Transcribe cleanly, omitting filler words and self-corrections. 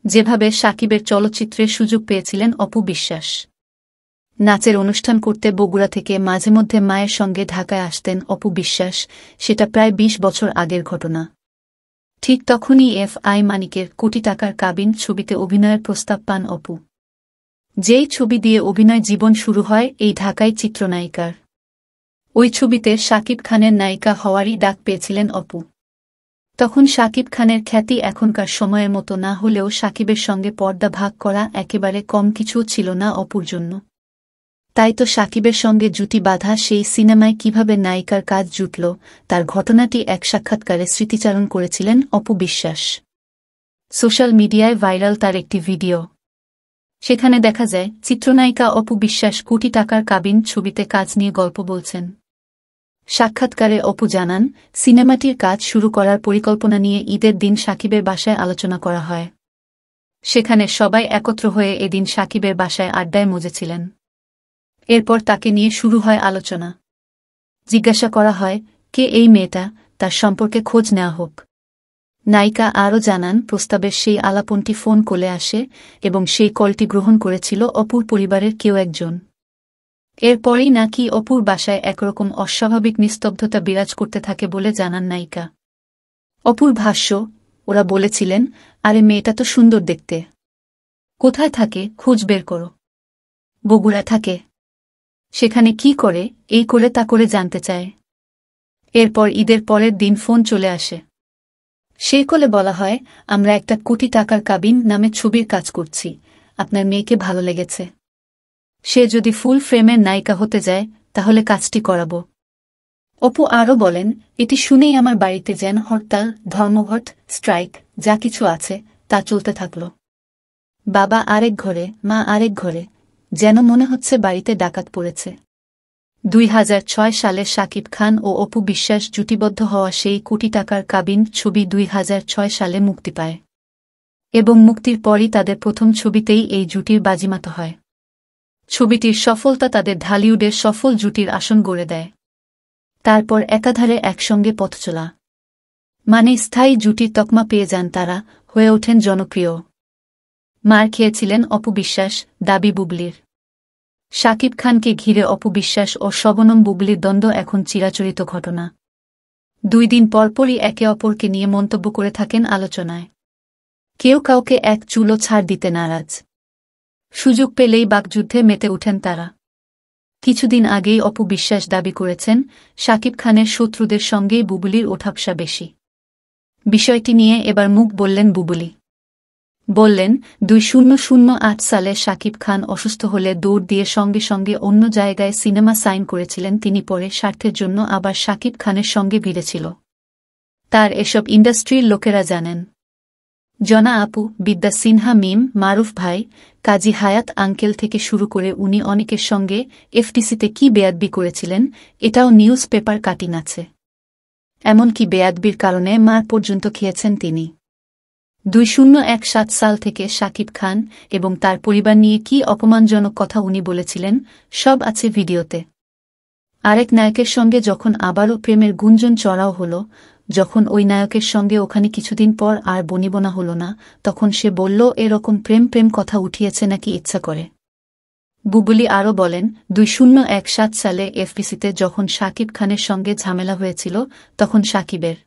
যেভাবে সাকিবের চলচ্চিত্রে সুযোগ পেয়েছিলেন অপু বিশ্বাস। নাচের অনুষ্ঠান করতে বগুড়া থেকে মাঝে মধ্যে মায়ের সঙ্গে ঢাকায় আসতেন অপু বিশ্বাস, সেটা প্রায় ২০ বছর আগের ঘটনা। ঠিক তখনই এফ.আই. মানিকের কোটি টাকার কাবিন ছবিতে অভিনয়ের প্রস্তাব পান অপু। যেই ছবি দিয়ে অভিনয় জীবন শুরু হয় এই ঢাকাই চিত্রনায়িকার। ওই ছবিতে শাকিব খানের নায়িকা হওয়ারই ডাক পেয়েছিলেন অপু। তখন শাকিব খানের খ্যাতি এখনকার সময়ের মতো না হলেও শাকিবের সঙ্গে পর্দা ভাগ করা একেবারে কম কিছুও ছিল না অপুর জন্য। তাই তো শাকিবের সঙ্গে জুটি বাঁধা সেই সিনেমায় কিভাবে নায়িকার কাজ জুটল, তার ঘটনাটি এক সাক্ষাৎকারে স্মৃতিচারণ করেছিলেন অপু বিশ্বাস। সোশ্যাল মিডিয়ায় ভাইরাল তার একটি ভিডিও। সেখানে দেখা যায় চিত্রনায়িকা অপু বিশ্বাস কোটি টাকার কাবিন ছবিতে কাজ নিয়ে গল্প বলছেন। সাক্ষাৎকারে অপু জানান, সিনেমাটির কাজ শুরু করার পরিকল্পনা নিয়ে ঈদের দিন সাকিবের বাসায় আলোচনা করা হয়। সেখানে সবাই একত্র হয়ে এদিন সাকিবের বাসায় আড্ডায় মজেছিলেন। এরপর তাকে নিয়ে শুরু হয় আলোচনা। জিজ্ঞাসা করা হয়, কে এই মেয়েটা, তার সম্পর্কে খোঁজ নেওয়া হোক। নায়িকা আরও জানান, প্রস্তাবের সেই আলাপনটি ফোন কলে আসে এবং সেই কলটি গ্রহণ করেছিল অপুর পরিবারের কেউ একজন। এরপরেই নাকি অপুর বাসায় একরকম অস্বাভাবিক নিস্তব্ধতা বিরাজ করতে থাকে বলে জানান নায়িকা। অপুর ভাষ্য, ওরা বলেছিলেন, আরে মেয়েটা তো সুন্দর দেখতে। কোথায় থাকে, খোঁজ বের করো। বগুড়া থাকে। সেখানে কি করে, এই করে তা করে জানতে চায়। এরপর ঈদের পরের দিন ফোন চলে আসে। সেই কলে বলা হয়, আমরা একটা কোটি টাকার কাবিন নামে ছবির কাজ করছি, আপনার মেয়েকে ভালো লেগেছে। সে যদি ফুল ফ্রেমের নায়িকা হতে যায় তাহলে কাজটি করাব। অপু আরও বলেন, এটি শুনেই আমার বাড়িতে যেন হরতাল, ধর্মঘট, স্ট্রাইক যা কিছু আছে তা চলতে থাকল। বাবা আরেক ঘরে, মা আরেক ঘরে, যেন মনে হচ্ছে বাড়িতে ডাকাত পড়েছে। ২০০৬ সালে শাকিব খান ও অপু বিশ্বাস জুটিবদ্ধ হওয়া সেই কোটি টাকার কাবিন ছবি ২০০৬ সালে মুক্তি পায় এবং মুক্তির পরই তাদের প্রথম ছবিতেই এই জুটির বাজিমাত হয়। ছবিটির সফলতা তাদের ঢালিউডের সফল জুটির আসন গড়ে দেয়। তারপর একাধারে একসঙ্গে পথ চলা মানে স্থায়ী জুটির তকমা পেয়ে যান তারা, হয়ে ওঠেন জনপ্রিয়। মার খেয়েছিলেন অপু বিশ্বাস, দাবি বুবলির। শাকিব খানকে ঘিরে অপু বিশ্বাস ও শবনম বুবলির দ্বন্দ্ব এখন চিরাচরিত ঘটনা। ২ দিন পরপরই একে অপরকে নিয়ে মন্তব্য করে থাকেন আলোচনায়। কেউ কাউকে এক চুলও ছাড় দিতে নারাজ। সুযোগ পেলেই বাকযুদ্ধে মেতে ওঠেন তারা। কিছুদিন আগেই অপু বিশ্বাস দাবি করেছেন, শাকিব খানের শত্রুদের সঙ্গেই বুবলির ওঠাপসা বেশি। বিষয়টি নিয়ে এবার মুখ বললেন বুবলি। বললেন, ২০০৮ সালে শাকিব খান অসুস্থ হলে দৌড় দিয়ে সঙ্গে সঙ্গে অন্য জায়গায় সিনেমা সাইন করেছিলেন তিনি, পরে স্বার্থের জন্য আবার শাকিব খানের সঙ্গে ভিড়েছিল। তার এসব ইন্ডাস্ট্রির লোকেরা জানেন। জনা আপু, বিদ্যা সিনহা মিম, মারুফ ভাই, কাজী হায়াত আঙ্কেল থেকে শুরু করে উনি অনেকের সঙ্গে এফটিসিতে কি বেয়াদবি করেছিলেন এটাও নিউজ পেপার কাটিং আছে। এমনকি বেয়াদবির কারণে মার পর্যন্ত খেয়েছেন তিনি। ২০০৭ সাল থেকে শাকিব খান এবং তার পরিবার নিয়ে কি অপমানজনক কথা উনি বলেছিলেন সব আছে ভিডিওতে। আরেক নায়কের সঙ্গে যখন আবারও প্রেমের গুঞ্জন চড়াও হল, যখন ওই নায়কের সঙ্গে ওখানে কিছুদিন পর আর বনিবনা হল না, তখন সে বলল এরকম প্রেম কথা উঠিয়েছে নাকি ইচ্ছা করে। বুবলি আরও বলেন, ২০০৭ সালে এফটিসিতে যখন শাকিব খানের সঙ্গে ঝামেলা হয়েছিল তখন শাকিবের